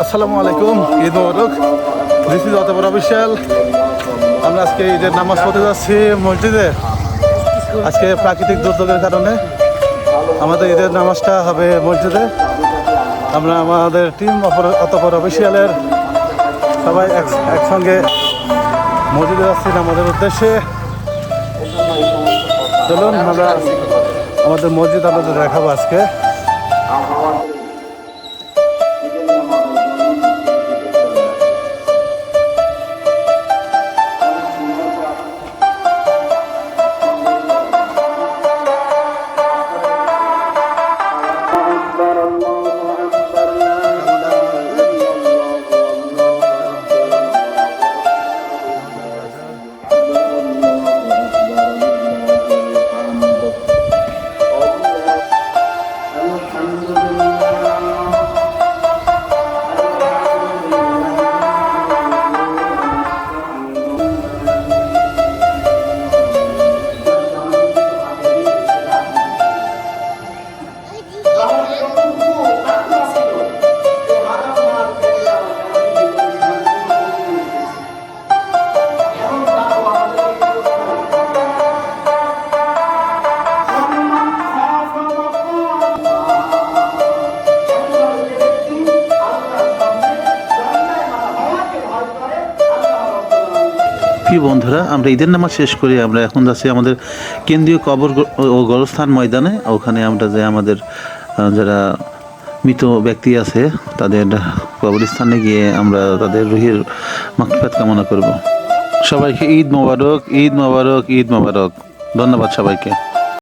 আসসালামু আলাইকুম, ঈদ মোবারক। This is অতপর অফিসিয়াল। আমরা আজকে ঈদের নামাজ পড়তে যাচ্ছি মসজিদে। আজকে প্রাকৃতিক দুর্যোগের কারণে আমাদের ঈদের নামাজটা হবে মসজিদে। আমরা আমাদের টিম অতপর অফিসিয়ালের সবাই একসঙ্গে মসজিদে যাচ্ছি নামাজের উদ্দেশ্যে। চলুন আমরা আমাদের মসজিদ আপনাদের দেখাবো আজকে। প্রিয় বন্ধুরা, আমরা ঈদের নামাজ শেষ করে আমরা এখন যাচ্ছি আমাদের কেন্দ্রীয় কবর ও গোরস্থান ময়দানে। ওখানে আমরা যে আমাদের যারা মৃত ব্যক্তি আছে তাদের কবরস্থানে গিয়ে আমরা তাদের রুহের মাগফিরাত কামনা করব। সবাইকে ঈদ মোবারক, ঈদ মোবারক, ঈদ মোবারক। ধন্যবাদ সবাইকে।